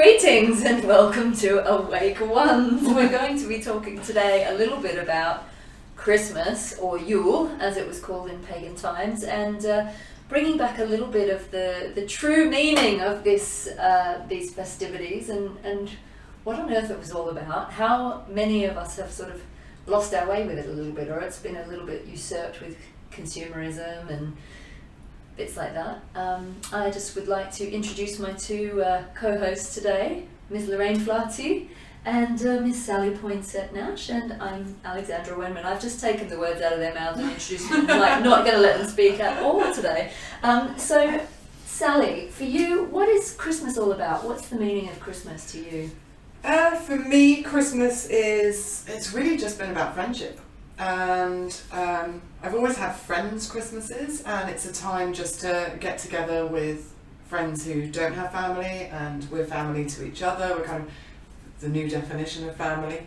Greetings and welcome to Awake Ones. We're going to be talking today a little bit about Christmas, or Yule as it was called in pagan times, and bringing back a little bit of the true meaning of these festivities and what on earth it was all about. How many of us have sort of lost our way with it a little bit, or it's been a little bit usurped with consumerism and bits like that. I just would like to introduce my two co-hosts today, Ms. Lorraine Flaherty and Ms. Sally Poinsett-Nash, and I'm Alexandra Wenman. I've just taken the words out of their mouths and introduced them. I'm like, not going to let them speak at all today. So, Sally, for you, what is Christmas all about? What's the meaning of Christmas to you? For me, Christmas it's really just been about friendship. And I've always had friends' Christmases, and it's a time just to get together with friends who don't have family, and we're family to each other. We're kind of the new definition of family,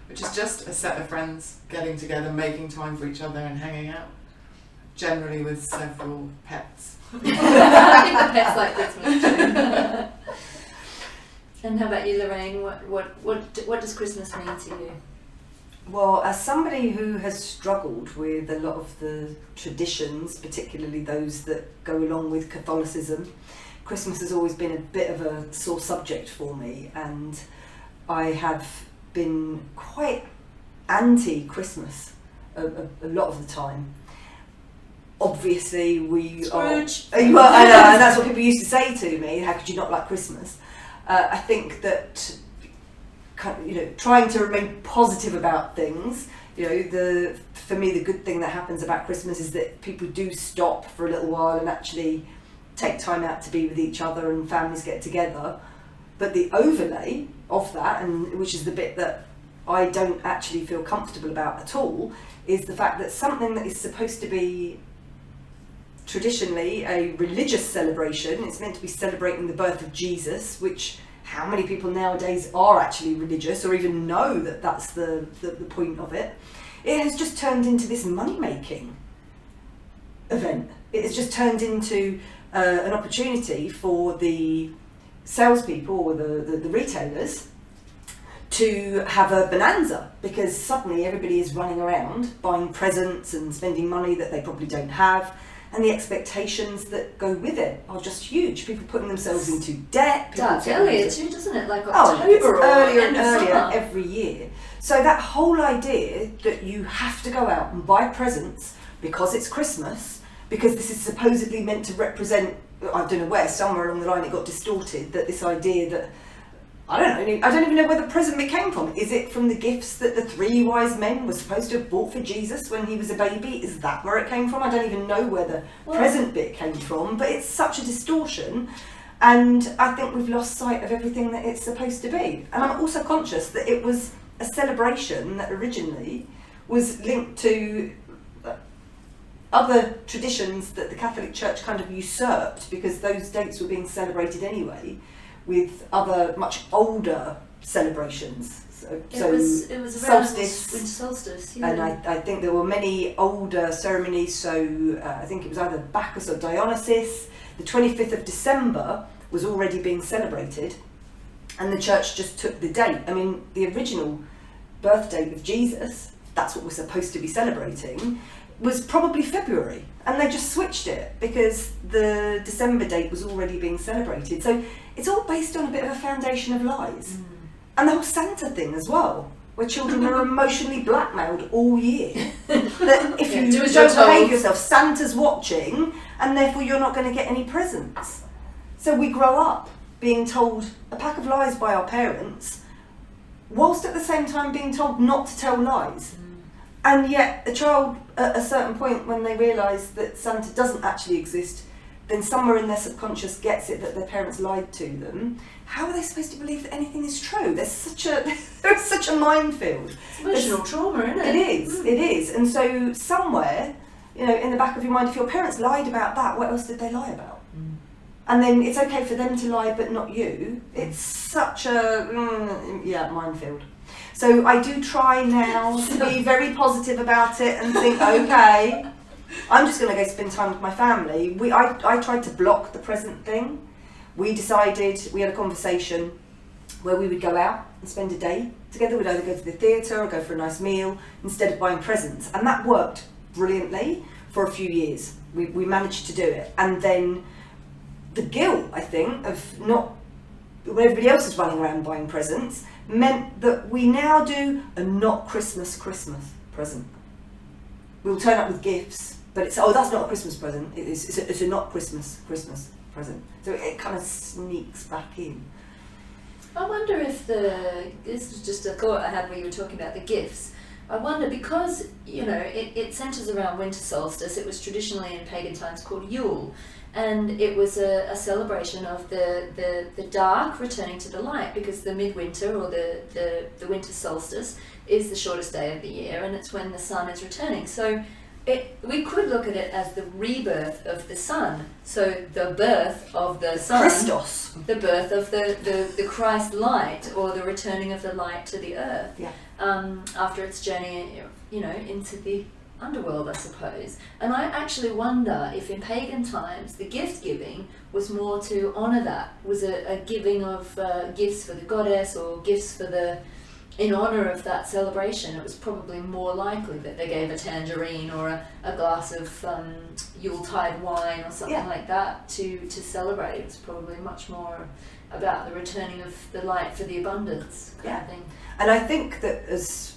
which is just a set of friends getting together, making time for each other and hanging out, generally with several pets. I think the pets like Christmas too. And how about you, Lorraine? What does Christmas mean to you? Well, as somebody who has struggled with a lot of the traditions, particularly those that go along with Catholicism, Christmas has always been a bit of a sore subject for me, and I have been quite anti-Christmas a lot of the time. Obviously, we Scrooge. are... Well, I know, and that's what people used to say to me, how could you not like Christmas? I think that trying to remain positive about things. For me, the good thing that happens about Christmas is that people do stop for a little while and actually take time out to be with each other, and families get together. But the overlay of that, and which is the bit that I don't actually feel comfortable about at all, is the fact that something that is supposed to be traditionally a religious celebration, it's meant to be celebrating the birth of Jesus, which how many people nowadays are actually religious or even know that that's the point of it. It has just turned into this money-making event. It has just turned into an opportunity for the salespeople or the retailers to have a bonanza, because suddenly everybody is running around buying presents and spending money that they probably don't have. And the expectations that go with it are just huge. People putting themselves into debt. Starts earlier too, doesn't it? Like it's October or earlier end and of earlier summer. every year. So that whole idea that you have to go out and buy presents because it's Christmas, because this is supposedly meant to represent, I don't know where, somewhere along the line it got distorted, that this idea that, I don't even know where the present bit came from. Is it from the gifts that the 3 wise men were supposed to have bought for Jesus when he was a baby? Is that where it came from? I don't even know where the present bit came from, but it's such a distortion, and I think we've lost sight of everything that it's supposed to be. And I'm also conscious that it was a celebration that originally was linked to other traditions that the Catholic Church kind of usurped, because those dates were being celebrated anyway, with other much older celebrations. It was around Solstice, winter solstice, yeah. and I think there were many older ceremonies. So I think it was either Bacchus or Dionysus. The 25th of December was already being celebrated, and the church just took the date. I mean, the original birth date of Jesus, that's what we're supposed to be celebrating, was probably February, and they just switched it because the December date was already being celebrated. So it's all based on a bit of a foundation of lies. And the whole Santa thing as well, where children are emotionally blackmailed all year. That if you don't behave yourself, Santa's watching, and therefore you're not going to get any presents. So we grow up being told a pack of lies by our parents, whilst at the same time being told not to tell lies. And yet a child at a certain point, when they realise that Santa doesn't actually exist, then somewhere in their subconscious gets it that their parents lied to them. How are they supposed to believe that anything is true? There's such a minefield. It's emotional trauma, isn't it? It is. And so somewhere, in the back of your mind, if your parents lied about that, what else did they lie about? And then it's okay for them to lie, but not you. It's such a minefield. So I do try now to be very positive about it and think, okay, I'm just going to go spend time with my family. I tried to block the present thing. we had a conversation where we would go out and spend a day together. We'd either go to the theatre or go for a nice meal instead of buying presents. And that worked brilliantly for a few years. We managed to do it. And then the guilt, I think, of not, when everybody else is running around buying presents, meant that we now do a not Christmas present. We'll turn up with gifts, but it's, that's not a Christmas present. It's a not Christmas present. So it kind of sneaks back in. I wonder if this is just a thought I had when you were talking about the gifts. I wonder, because, you know, it centres around winter solstice. It was traditionally in pagan times called Yule, and it was a celebration of the dark returning to the light, because the midwinter or the winter solstice is the shortest day of the year, and it's when the sun is returning. So we could look at it as the rebirth of the sun. So the birth of the sun, Christos, the birth of the Christ light, or the returning of the light to the earth. Yeah. After its journey, you know, into the underworld, I suppose. And I actually wonder if in pagan times the gift giving was more to honour that, was a giving of gifts for the goddess, or gifts for in honour of that celebration. It was probably more likely that they gave a tangerine or a glass of Yuletide wine or something like that to celebrate. It was probably much more about the returning of the light for the abundance kind of thing. And I think that, as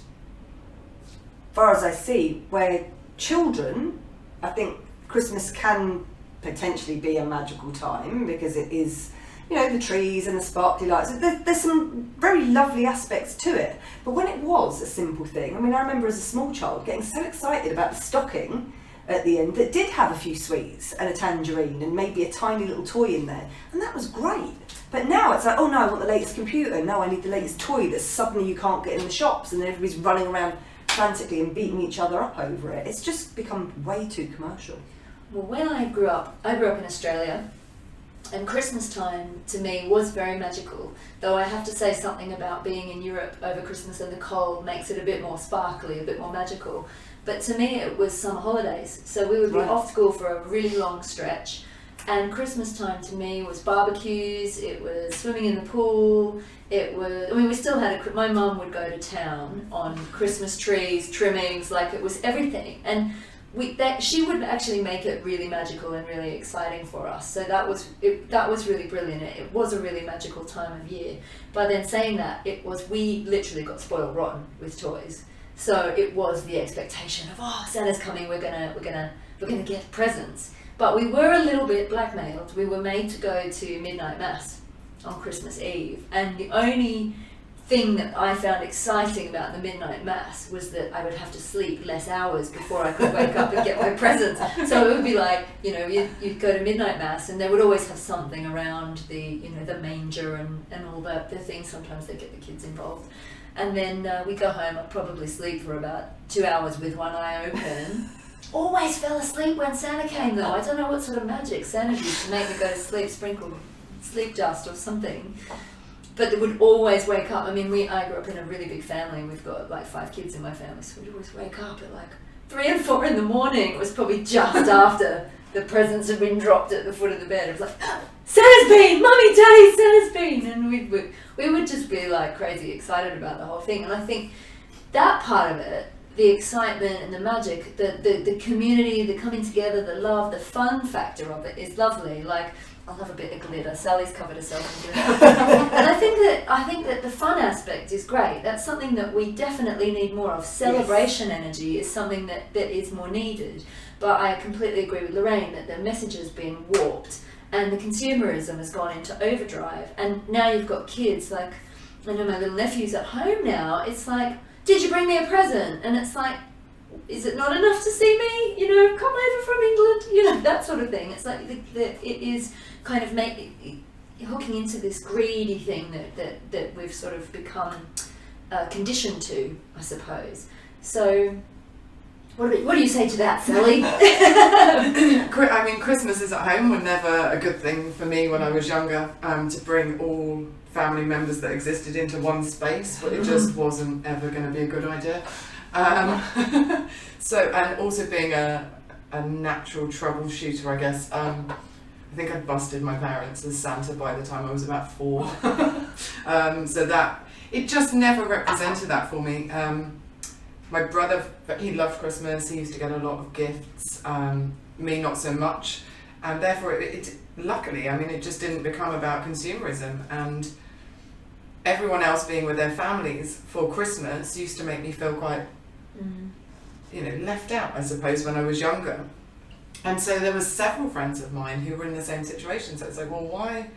far as I see, where children, I think Christmas can potentially be a magical time, because it is, you know, the trees and the sparkly lights. There's some very lovely aspects to it. But when it was a simple thing, I mean, I remember as a small child getting so excited about the stocking at the end that did have a few sweets and a tangerine and maybe a tiny little toy in there. And that was great. But now it's like, oh no, I want the latest computer. No, I need the latest toy that suddenly you can't get in the shops, and then everybody's running around frantically and beating each other up over it. It's just become way too commercial. Well, when I grew up in Australia, and Christmas time to me was very magical, though I have to say something about being in Europe over Christmas and the cold makes it a bit more sparkly, a bit more magical. But to me it was summer holidays, so we would be off school for a really long stretch, and Christmas time to me was barbecues, it was swimming in the pool, it was, I mean, we still had my mum would go to town on Christmas trees, trimmings, like it was everything. And she would actually make it really magical and really exciting for us. So that was really brilliant. It was a really magical time of year. But then saying that, we literally got spoiled rotten with toys. So it was the expectation of, oh, Santa's coming, we're gonna get presents. But we were a little bit blackmailed. We were made to go to midnight mass on Christmas Eve, and the only thing that I found exciting about the midnight mass was that I would have to sleep less hours before I could wake up and get my presents. So it would be like, you know, you'd go to midnight mass, and they would always have something around the, you know, the manger and all the things. Sometimes they get the kids involved. And then we go home. I'd probably sleep for about 2 hours with one eye open. Always fell asleep when Santa came, though. I don't know what sort of magic Santa used to make me go to sleep, sprinkle sleep dust or something. But they would always wake up. I mean, I grew up in a really big family. We've got like 5 kids in my family, so we'd always wake up at like 3 and 4 in the morning. It was probably just after the presents had been dropped at the foot of the bed. It was like, Santa's been! Mummy, Daddy, Santa's been! And we would just be like crazy excited about the whole thing. And I think that part of it, the excitement and the magic, the community, the coming together, the love, the fun factor of it is lovely. Like, I love a bit of glitter. Sally's covered herself in glitter. And I think that the fun aspect is great. That's something that we definitely need more of. Celebration energy is something that is more needed. But I completely agree with Lorraine that the message has been warped and the consumerism has gone into overdrive. And now you've got kids, like, I know my little nephew's at home now. It's like, did you bring me a present? And it's like, is it not enough to see me? You know, come over from England. You know, that sort of thing. It's like it is kind of hooking into this greedy thing that we've sort of become conditioned to, I suppose. So, what do you say to that, Sally? I mean, Christmases at home were never a good thing for me when I was younger, to bring all family members that existed into one space, but it just wasn't ever going to be a good idea. So, and also being a natural troubleshooter, I guess, I think I'd busted my parents as Santa by the time I was about 4. So that, it just never represented that for me. My brother, he loved Christmas, he used to get a lot of gifts, me not so much, and therefore it luckily, I mean, it just didn't become about consumerism, and everyone else being with their families for Christmas used to make me feel quite, you know, left out, I suppose, when I was younger. And so there was several friends of mine who were in the same situation. So it's like, well, why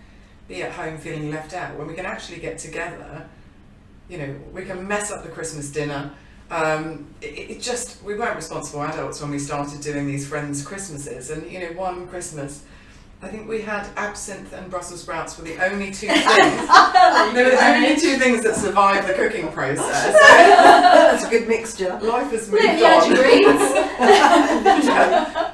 be at home feeling left out when we can actually get together? You know, we can mess up the Christmas dinner. It just, we weren't responsible adults when we started doing these friends' Christmases. And, you know, one Christmas, I think we had absinthe and Brussels sprouts were the only 2 things. They were the only 2 things that survived the cooking process. That's a good mixture. Life has moved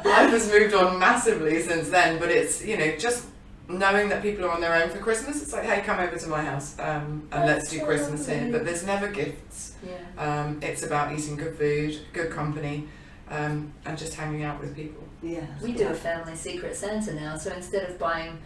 Life has moved on massively since then, but it's, you know, just knowing that people are on their own for Christmas, it's like, hey, come over to my house and let's do Christmas here. But there's never gifts. Yeah. It's about eating good food, good company, and just hanging out with people. Yeah. We do a family secret Santa now, so instead of buying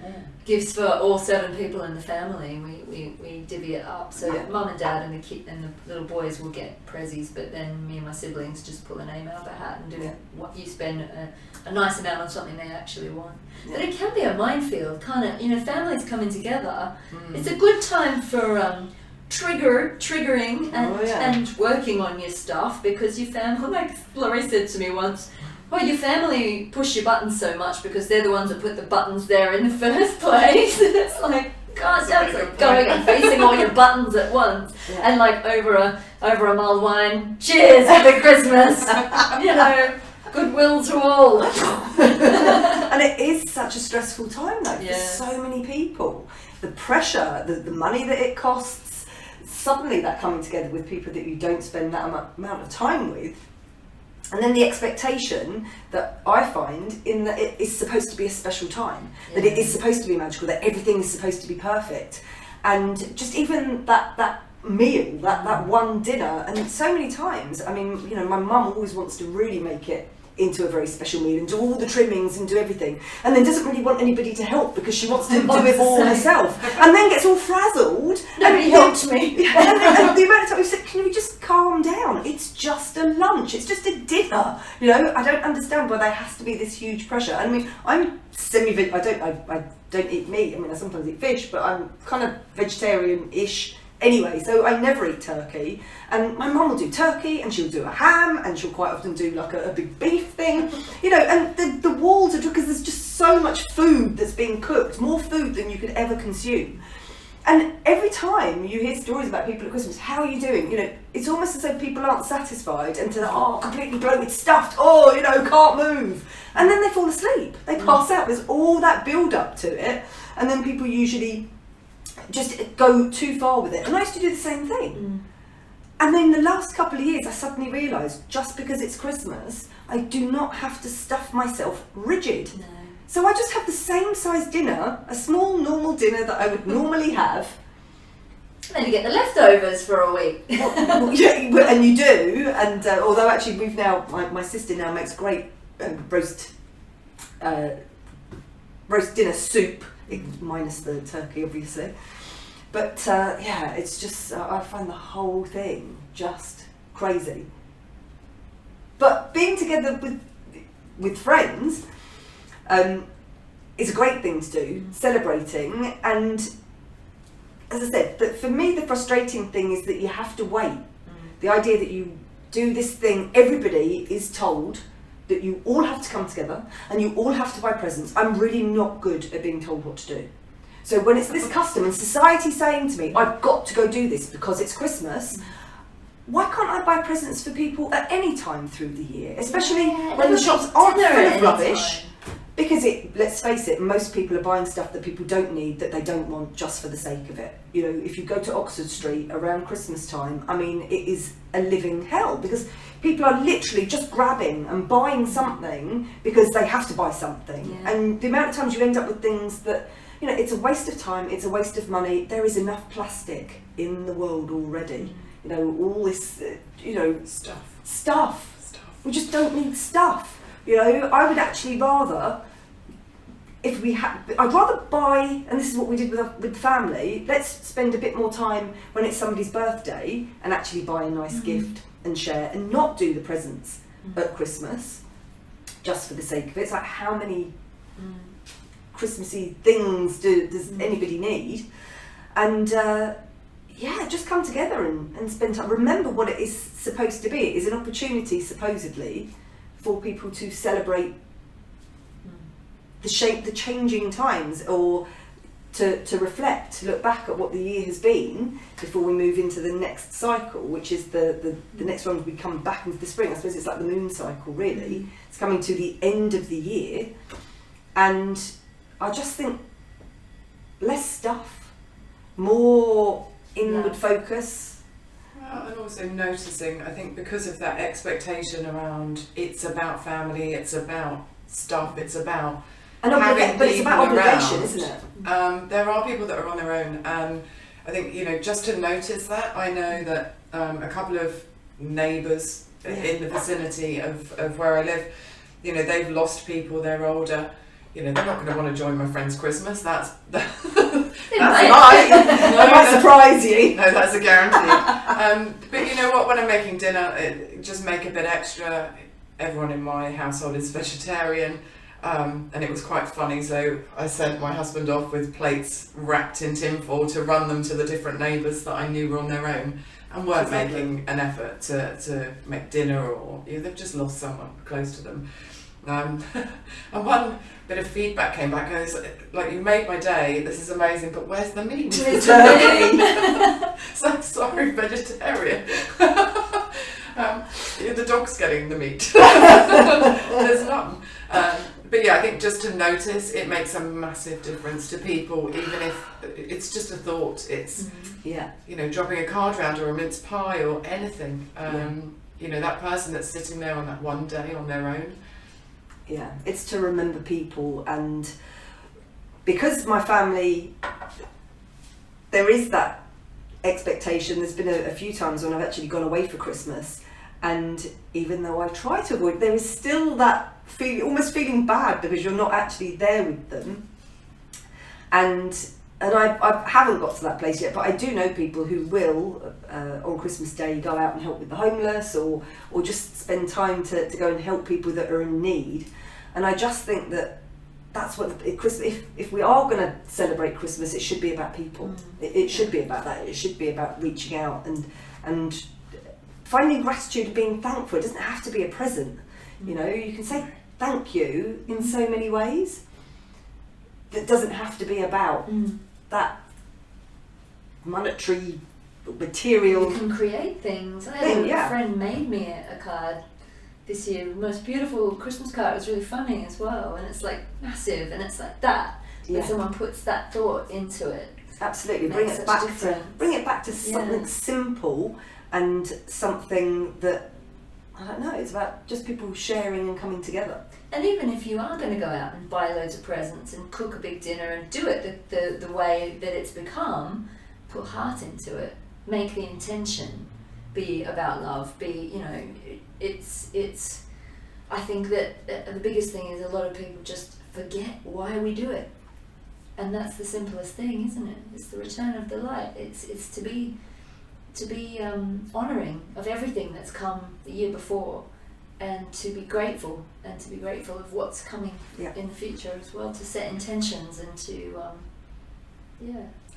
gifts for all 7 people in the family, we divvy it up. So mum and dad and the little boys will get prezzies, but then me and my siblings just pull a name out of a hat and do what you spend a nice amount on something they actually want. Yeah. But it can be a minefield, can't it? You know, families coming together. It's a good time for triggering and working on your stuff, because your family, like Laurie said to me once, well, your family push your buttons so much because they're the ones that put the buttons there in the first place. It's like, God, that's like going and facing all your buttons at once, and like over a mulled wine. Cheers, happy Christmas. You know, goodwill to all. And it is such a stressful time though for so many people. The pressure, the money that it costs, suddenly that coming together with people that you don't spend that amount of time with. And then the expectation that I find in that it is supposed to be a special time, that it is supposed to be magical, that everything is supposed to be perfect. And just even that meal, that one dinner, and so many times, I mean, you know, my mum always wants to really make it into a very special meal and do all the trimmings and do everything, and then doesn't really want anybody to help because she wants to do it all herself, and then gets all frazzled. Nobody helped me. And the amount of time we said, can we just calm down? It's just a lunch. It's just a dinner. You know, I don't understand why there has to be this huge pressure. I mean, I'm semi-veg. I don't eat meat. I mean, I sometimes eat fish, but I'm kind of vegetarian-ish. Anyway, so I never eat turkey, and my mum will do turkey, and she'll do a ham, and she'll quite often do like a big beef thing, you know, and the walls are, because there's just so much food that's being cooked, more food than you could ever consume. And every time you hear stories about people at Christmas, how are you doing? You know, it's almost as though people aren't satisfied until completely bloated, stuffed, you know, can't move. And then they fall asleep, they pass out, there's all that build up to it, and then people usually just go too far with it. And I used to do the same thing. And then the last couple of years I suddenly realised, just because it's Christmas, I do not have to stuff myself rigid. No. So I just have the same size dinner, a small normal dinner that I would normally have. And then you get the leftovers for a week. Yeah, and you do. And although actually we've now, my sister now makes great roast dinner soup, minus the turkey obviously. But it's just, I find the whole thing just crazy. But being together with friends is a great thing to do, celebrating. And as I said, but for me the frustrating thing is that you have to wait. The idea that you do this thing, everybody is told that you all have to come together and you all have to buy presents. I'm really not good at being told what to do. So when it's this custom and society saying to me, I've got to go do this because it's Christmas, why can't I buy presents for people at any time through the year? Especially when the shops aren't full of rubbish. Because let's face it, most people are buying stuff that people don't need, that they don't want, just for the sake of it. You know, if you go to Oxford Street around Christmas time, I mean, it is a living hell, because people are literally just grabbing and buying something because they have to buy something. Yeah. And the amount of times you end up with things that, you know, it's a waste of time, it's a waste of money. There is enough plastic in the world already. You know, all this, stuff. We just don't need stuff. You know, I would actually rather if we had, I'd rather buy, and this is what we did with the family, let's spend a bit more time when it's somebody's birthday and actually buy a nice gift and share, and not do the presents at Christmas just for the sake of it. It's like, how many Christmassy things does anybody need? And just come together and spend time. Remember what it is supposed to be. It is an opportunity, supposedly, for people to celebrate the changing times, or to reflect, to look back at what the year has been before we move into the next cycle, which is the next one. We come back into the spring. I suppose it's like the moon cycle, really. It's coming to the end of the year, and I just think less stuff, more inward focus. Well, and also noticing, I think, because of that expectation around it's about family, it's about stuff, it's about but it's about obligation, around. Isn't it? There are people that are on their own, and I think, just to notice that. I know that a couple of neighbours in the vicinity of where I live, they've lost people, they're older. They're not going to want to join my friend's Christmas. That's right. That might surprise you. No, that's a guarantee. But you know what? When I'm making dinner, just make a bit extra. Everyone in my household is vegetarian. And it was quite funny, so I sent my husband off with plates wrapped in tinfoil to run them to the different neighbours that I knew were on their own and weren't making an effort to make dinner, or they've just lost someone close to them. And one bit of feedback came back, and it's like, you made my day, this is amazing, but where's the meat? It's turkey. So sorry, vegetarian. The dog's getting the meat. There's none. But yeah, I think just to notice, it makes a massive difference to people, even if it's just a thought. It's dropping a card round or a mince pie or anything. That person that's sitting there on that one day on their own. Yeah, it's to remember people, and because my family, there is that expectation. There's been a few times when I've actually gone away for Christmas, and even though I try to avoid, there is still that feeling, almost feeling bad because you're not actually there with them. And I haven't got to that place yet, but I do know people who will, on Christmas Day, go out and help with the homeless, or just spend time to go and help people that are in need. And I just think that's what if we are going to celebrate Christmas, it should be about people. It should be about that. It should be about reaching out and finding gratitude and being thankful. It doesn't have to be a present. You can say thank you in so many ways. That doesn't have to be about that monetary, material. You can create things. I had a friend made me a card this year, the most beautiful Christmas card. It was really funny as well, and it's like massive, and it's like that. But someone puts that thought into it. Absolutely, bring it back to something simple, and something that, I don't know, it's about just people sharing and coming together. And even if you are going to go out and buy loads of presents and cook a big dinner and do it the way that it's become, put heart into it. Make the intention be about love. It's. I think that the biggest thing is a lot of people just forget why we do it, and that's the simplest thing, isn't it? It's the return of the light. It's to be honouring of everything that's come the year before, and to be grateful, of what's coming in the future as well, to set intentions and to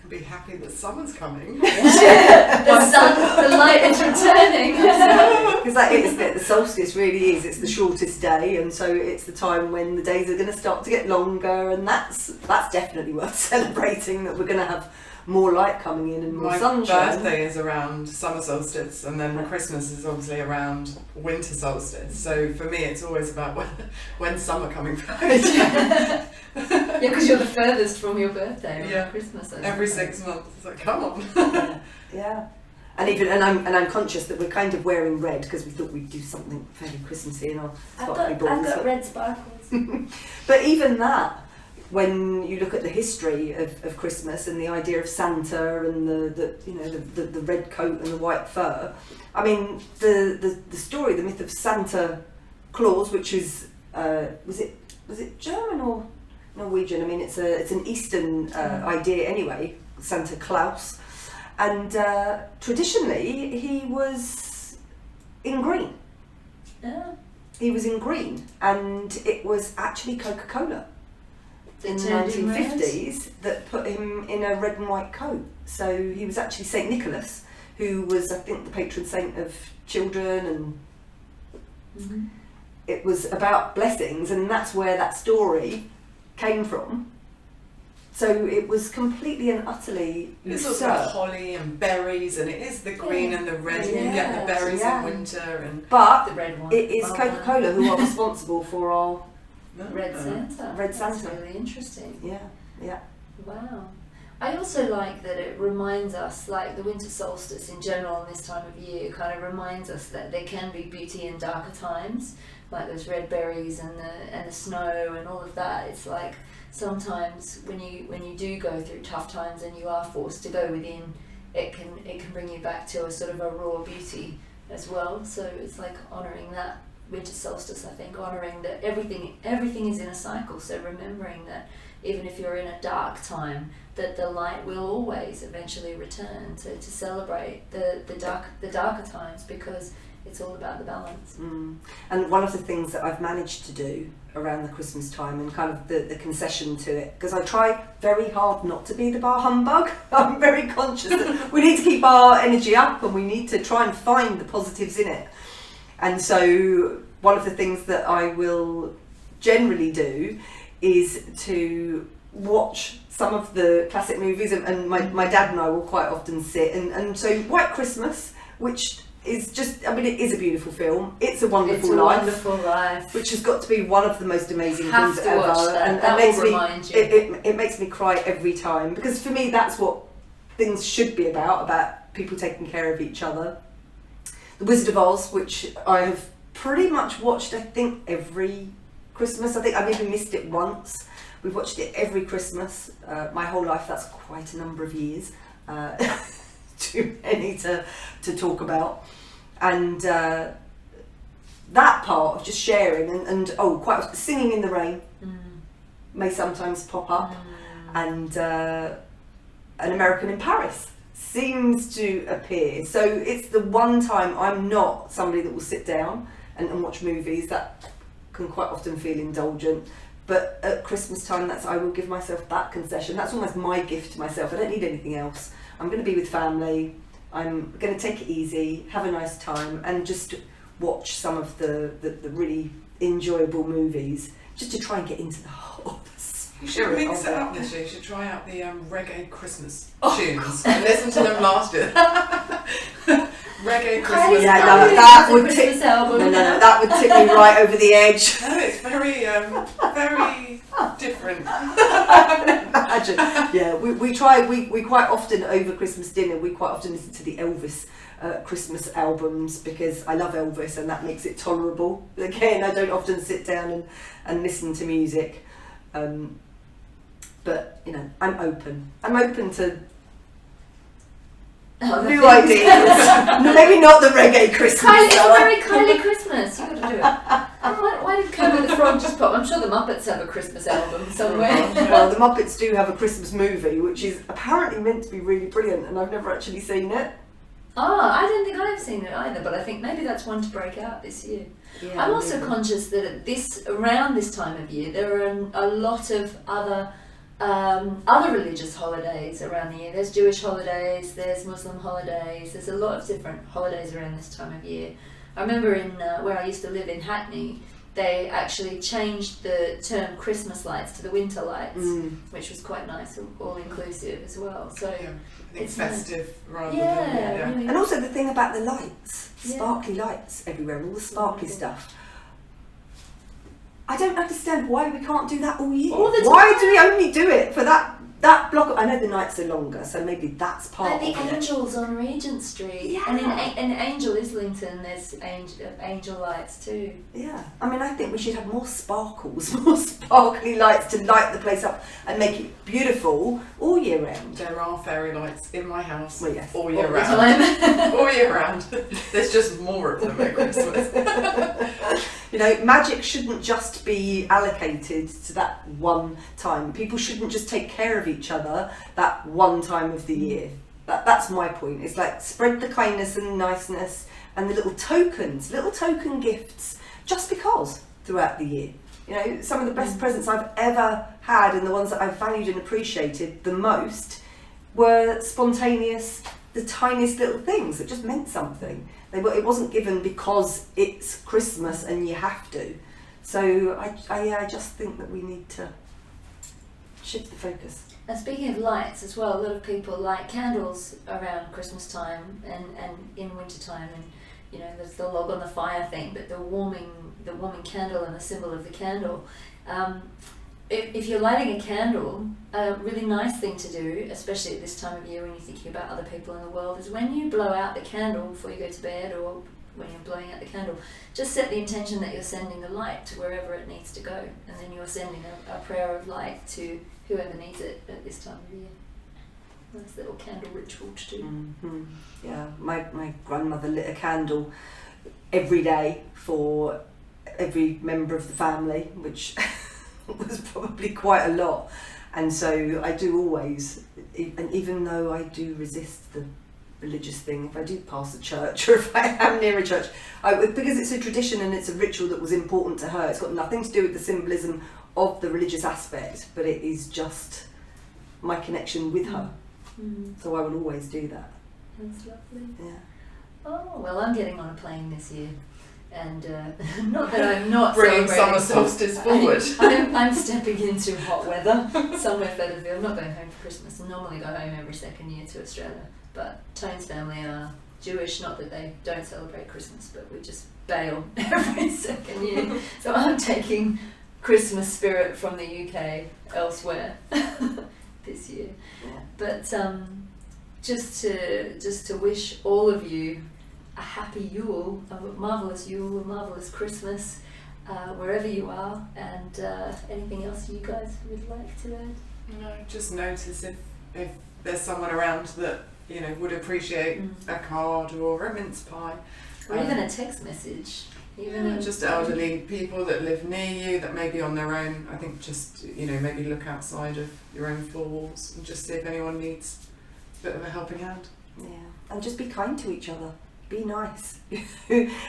be happy that summer's coming. The sun, the light is returning. Because that is it. The solstice really is. It's the shortest day, and so it's the time when the days are going to start to get longer, and that's definitely worth celebrating. That we're going to have more light coming in and more sunshine. My birthday is around summer solstice, and then Christmas is obviously around winter solstice. So for me, it's always about when's summer coming back. Yeah, because you're the furthest from your birthday on Christmas. Every 6 months, it's like, come on. Yeah. And I'm conscious that we're kind of wearing red because we thought we'd do something fairly Christmassy in our sparkly balls. I've got red sparkles. But even that, when you look at the history of Christmas and the idea of Santa and the red coat and the white fur, I mean the story, the myth of Santa Claus, which is was it German or Norwegian. I mean, it's an Eastern idea anyway, Santa Claus. And traditionally, he was in green. Yeah. He was in green, and it was actually Coca-Cola in the turned him 1950s that put him in a red and white coat. So he was actually Saint Nicholas, who was, I think, the patron saint of children, and Mm-hmm. it was about blessings, and that's where that story came from. So it was completely and utterly It's also got holly and berries, and it is the green and the red, and you get the berries in winter. And but the red one. it is Coca-Cola who are responsible for our Red Santa. Red Santa. That's really interesting. yeah. Wow. I also like that it reminds us, like the winter solstice in general in this time of year, kind of reminds us that there can be beauty in darker times, like those red berries and the snow and all of that. It's like sometimes when you do go through tough times and you are forced to go within, it can bring you back to a sort of a raw beauty as well. So it's like honouring that winter solstice, I think, honouring that everything is in a cycle. So remembering that even if you're in a dark time, that the light will always eventually return to celebrate the darker times, because it's all about the balance. And one of the things that I've managed to do around the Christmas time, and kind of the concession to it, because I try very hard not to be the bar humbug. I'm very conscious that we need to keep our energy up and we need to try and find the positives in it. And so one of the things that I will generally do is to watch some of the classic movies, and my dad and I will quite often sit and so White Christmas, which is just, I mean, it is a beautiful film. It's a Wonderful Life. Wonderful Life, which has got to be one of the most amazing have things to ever. Watch that. And that makes will me, remind you. it makes me cry every time, because for me that's what things should be about people taking care of each other. The Wizard of Oz, which I have pretty much watched, I think, every Christmas. I think I maybe missed it once. We've watched it every Christmas, my whole life. That's quite a number of years. Too many to talk about. And that part of just sharing and quite often singing in the rain may sometimes pop up. And An American in Paris seems to appear. So it's the one time I'm not somebody that will sit down and watch movies. That can quite often feel indulgent. But at Christmas time, I will give myself that concession. That's almost my gift to myself. I don't need anything else. I'm going to be with family. I'm going to take it easy, have a nice time, and just watch some of the really enjoyable movies, just to try and get into the whole You should mix it up this year. You should try out the reggae Christmas tunes and listen to them last year. Reggae Christmas. Yeah, album. that would Christmas album. No, that would tip me right over the edge. No, it's very different. Imagine. Yeah, we quite often over Christmas dinner, we quite often listen to the Elvis Christmas albums, because I love Elvis and that makes it tolerable. Again, I don't often sit down and listen to music. But I'm open to new ideas. Maybe not the reggae Christmas. Kylie Christmas. You got to do it. Why did Kermit the Frog just pop? I'm sure the Muppets have a Christmas album somewhere. Well, the Muppets do have a Christmas movie, which is apparently meant to be really brilliant, and I've never actually seen it. I don't think I've seen it either, but I think maybe that's one to break out this year. Yeah, I'm also conscious that around this time of year, there are a lot of other religious holidays around the year. There's Jewish holidays, there's Muslim holidays, there's a lot of different holidays around this time of year. I remember in where I used to live in Hackney, they actually changed the term Christmas lights to the winter lights, which was quite nice, all inclusive as well. So I think it's festive rather than really. And also the thing about the lights, sparkly lights everywhere, all the sparkly stuff. I don't understand why we can't do that all year. All the time. Why do we only do it for that block? I know the nights are longer, so maybe that's part of it. Like the Angels on Regent Street, and in Angel Islington, there's angel lights too. Yeah, I mean, I think we should have more sparkles, more sparkly lights to light the place up and make it beautiful all year round. There are fairy lights in my house all year round. All year round. There's just more of them at Christmas. You know, magic shouldn't just be allocated to that one time. People shouldn't just take care of each other that one time of the year. That's my point. It's like spread the kindness and niceness and the little tokens, little token gifts, just because throughout the year. You know, some of the best presents I've ever had and the ones that I've valued and appreciated the most were spontaneous, the tiniest little things that just meant something. It wasn't given because it's Christmas and you have to. So I just think that we need to shift the focus. And speaking of lights as well, a lot of people light candles around Christmas time and in winter time, and you know, there's the log on the fire thing, but the warming candle and the symbol of the candle. If you're lighting a candle, a really nice thing to do, especially at this time of year when you're thinking about other people in the world, is when you blow out the candle before you go to bed, or when you're blowing out the candle, just set the intention that you're sending the light to wherever it needs to go, and then you're sending a prayer of light to whoever needs it at this time of year. Nice little candle ritual to do. Mm-hmm. Yeah, my grandmother lit a candle every day for every member of the family, which was probably quite a lot. And so I do always, and even though I do resist the religious thing, if I do pass a church or if I am near a church, because it's a tradition and it's a ritual that was important to her, it's got nothing to do with the symbolism of the religious aspect, but it is just my connection with her. So I will always do that. That's lovely. Yeah. Oh, well, I'm getting on a plane this year. And not that I'm not bringing celebrating summer solstice forward. I'm stepping into hot weather somewhere further. I'm not going home for Christmas. I normally go home every second year to Australia. But Tone's family are Jewish, not that they don't celebrate Christmas, but we just bail every second year. So I'm taking Christmas spirit from the UK elsewhere this year. Yeah. But just to wish all of you a happy Yule, a marvellous Yule, a marvellous Christmas, wherever you are, and anything else you guys would like to add? No, just notice if there's someone around that, you know, would appreciate a card or a mince pie. Or even a text message. Even Just elderly people that live near you that may be on their own. I think just, you know, maybe look outside of your own four walls and just see if anyone needs a bit of a helping hand. Yeah, and just be kind to each other. Be nice.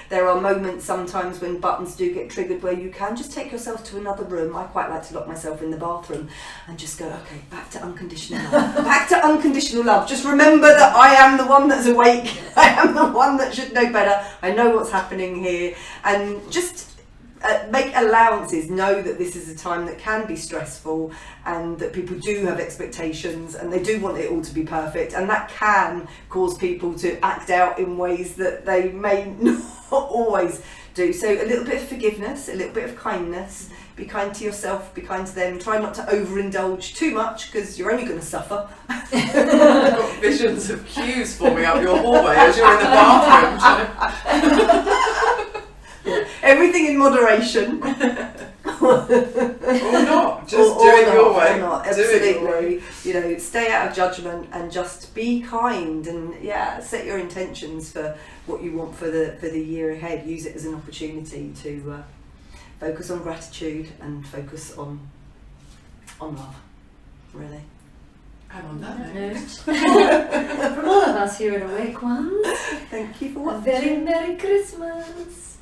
There are moments sometimes when buttons do get triggered where you can just take yourself to another room. I quite like to lock myself in the bathroom and just go, okay, back to unconditional love. Back to unconditional love. Just remember that I am the one that's awake. I am the one that should know better. I know what's happening here. And just make allowances. Know that this is a time that can be stressful and that people do have expectations and they do want it all to be perfect, and that can cause people to act out in ways that they may not always do. So a little bit of forgiveness, a little bit of kindness, be kind to yourself, be kind to them, try not to overindulge too much because you're only going to suffer. I've got visions of queues forming up your hallway as you're in the bathroom. Everything in moderation. Or not, just do it your way. Or not, absolutely. You know, stay out of judgment and just be kind, and set your intentions for what you want for the year ahead. Use it as an opportunity to focus on gratitude and focus on love, really. And on that note, from all of us here at Awake Ones, thank you for a watching. very Merry Christmas.